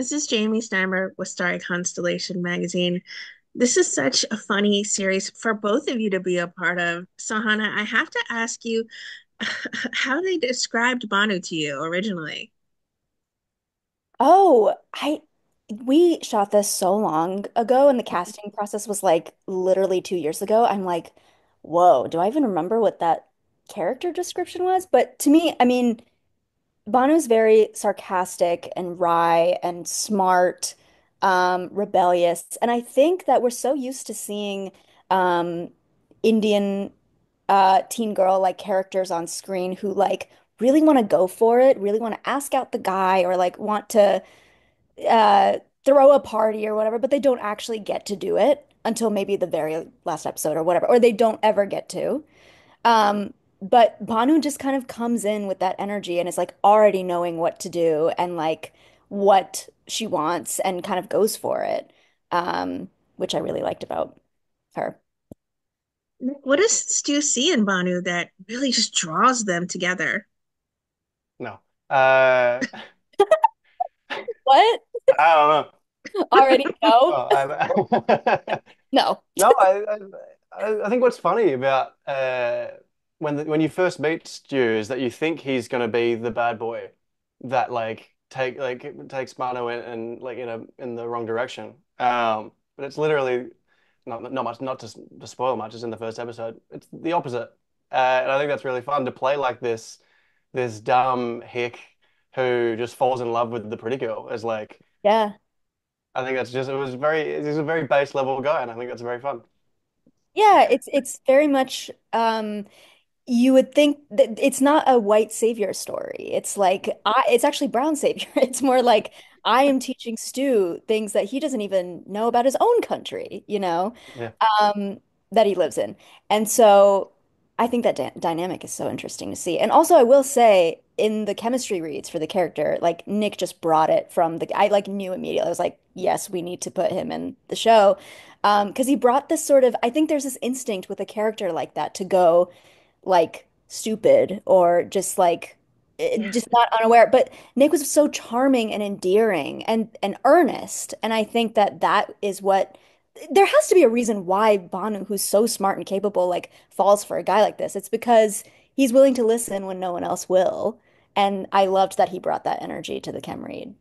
This is Jamie Steinberg with Starry Constellation magazine. This is such a funny series for both of you to be a part of. Sahana, I have to ask you how they described Banu to you originally. Oh, I we shot this so long ago and the casting process was like literally 2 years ago. I'm like, whoa, do I even remember what that character description was? But to me, I mean, Banu's very sarcastic and wry and smart, rebellious. And I think that we're so used to seeing Indian teen girl like characters on screen who like really want to go for it, really want to ask out the guy or like want to uh throw a party or whatever, but they don't actually get to do it until maybe the very last episode or whatever, or they don't ever get to. But Banu just kind of comes in with that energy and is like already knowing what to do and like what she wants and kind of goes for it. Which I really liked about her. What does do you see in Banu that really just draws them together? No. Uh, What? I don't know. Already no? Well, No. no, I think what's funny about when you first meet Stu is that you think he's gonna be the bad boy that takes Mano in like in the wrong direction. But it's literally not much, not to spoil much, is in the first episode. It's the opposite, and I think that's really fun to play like this dumb hick who just falls in love with the pretty girl as like. Yeah. I think that's just he's a very base level guy, and I think that's very fun. Yeah, it's very much you would think that it's not a white savior story. It's like it's actually brown savior. It's more like I am teaching Stu things that he doesn't even know about his own country, Yeah. um, that he lives in. And so I think that dynamic is so interesting to see. And also, I will say in the chemistry reads for the character, like Nick just brought it from I like knew immediately. I was like, yes, we need to put him in the show. Because he brought this sort of, I think there's this instinct with a character like that to go like stupid or just like just not unaware. But Nick was so charming and endearing and earnest, and I think that that is what there has to be a reason why Banu, who's so smart and capable, like falls for a guy like this. It's because he's willing to listen when no one else will, and I loved that he brought that energy to the chem read.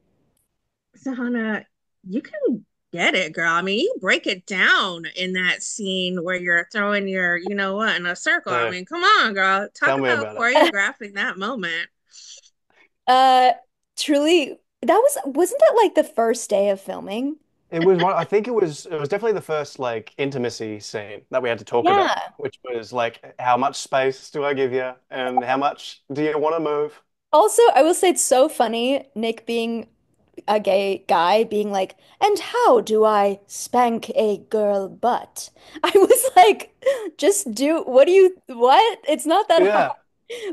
Sahana, you can get it, girl. I mean, you break it down in that scene where you're throwing your, you know what, in a circle. I Uh, mean, come on, girl. Talk Tell me about about it. choreographing that moment. Uh, truly, that wasn't that like the first day of filming? It was one. I think it was definitely the first like intimacy scene that we had to talk about, Yeah. which was like how much space do I give you, and how much do you want to move? Also, I will say it's so funny, Nick being a gay guy being like, and how do I spank a girl butt? I was like, just do, what? It's not that hard. Yeah.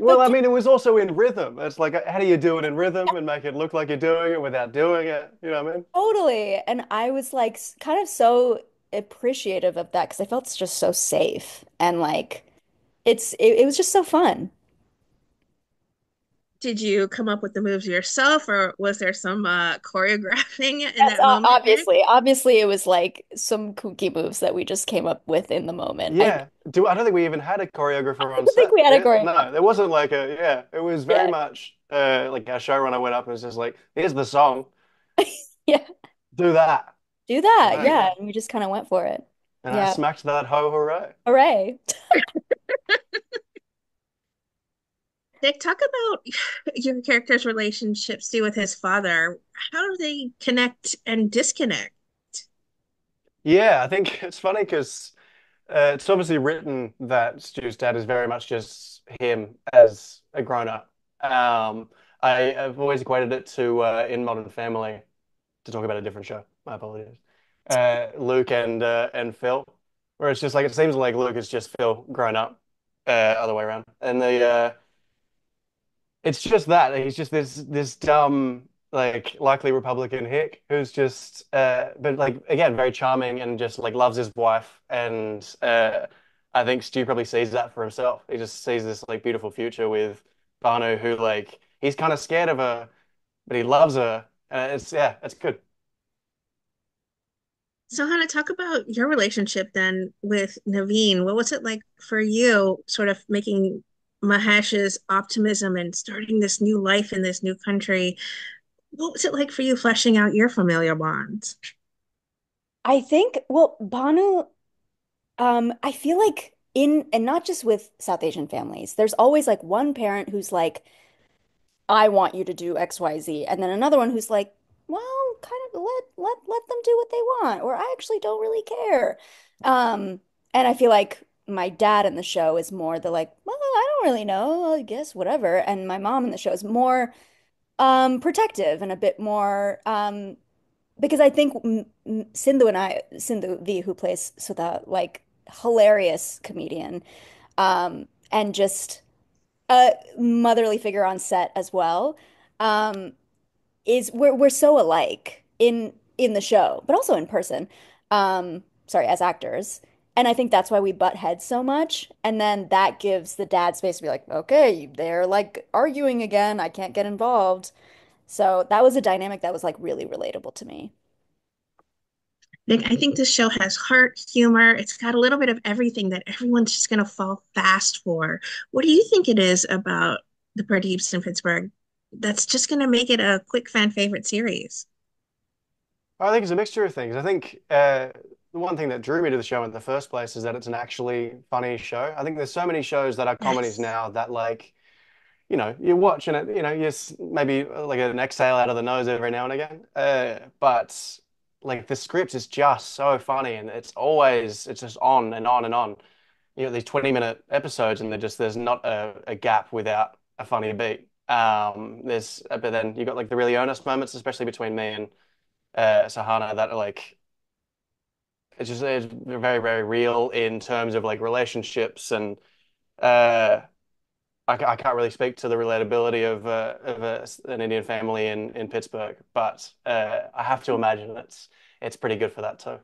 Well, But I mean, it was also in rhythm. It's like, how do you do it in rhythm and make it look like you're doing it without doing it? You know what I mean? totally. And I was like, kind of so appreciative of that because I felt it's just so safe. And like, it was just so fun. Did you come up with the moves yourself, or was there some choreographing in Yes, that moment, Nick? obviously it was like some kooky moves that we just came up with in the moment. Yeah. I don't think we even had a choreographer on I think set. we had a great, No, there wasn't like yeah, it was very yeah, much like our showrunner went up and was just like, here's the song, yeah. do that. Do And that. there you Yeah. go. And we just kind of went for it. And I Yeah. smacked that ho hooray. Hooray. Nick, talk about your character's relationships too with his father. How do they connect and disconnect? Yeah, I think it's funny because it's obviously written that Stu's dad is very much just him as a grown up. I've always equated it to in Modern Family, to talk about a different show. My apologies. Luke and Phil, where it's just like it seems like Luke is just Phil grown up, other way around, and the it's just that he's just this dumb like likely Republican hick who's just but like again very charming and just like loves his wife and I think Stu probably sees that for himself. He just sees this like beautiful future with Banu who like he's kind of scared of her but he loves her It's yeah, it's good. So, Hannah, talk about your relationship then with Naveen. What was it like for you, sort of making Mahesh's optimism and starting this new life in this new country? What was it like for you fleshing out your familial bonds? I think, well, Banu, I feel like and not just with South Asian families, there's always like one parent who's like, I want you to do XYZ. And then another one who's like, well, kind of let them do what they want, or I actually don't really care. And I feel like my dad in the show is more the like, well, I don't really know, I guess whatever. And my mom in the show is more protective and a bit more because I think Sindhu V, who plays Sudha, like hilarious comedian, and just a motherly figure on set as well. Um, is we're so alike in the show, but also in person. Sorry, as actors. And I think that's why we butt heads so much. And then that gives the dad space to be like, okay, they're like arguing again. I can't get involved. So that was a dynamic that was like really relatable to me. Nick, I think this show has heart, humor. It's got a little bit of everything that everyone's just going to fall fast for. What do you think it is about the Pradeeps in Pittsburgh that's just going to make it a quick fan favorite series? I think it's a mixture of things. I think the one thing that drew me to the show in the first place is that it's an actually funny show. I think there's so many shows that are comedies Yes. now that like, you watch and it, maybe like an exhale out of the nose every now and again. But like the script is just so funny and it's just on and on and on. These 20-minute episodes and there's not a gap without a funny beat. But then you got like the really earnest moments, especially between me and Sahana, that are like it's very, very real in terms of like relationships and uh, I can't really speak to the relatability of an Indian family in Pittsburgh, but I have to imagine it's pretty good for that too.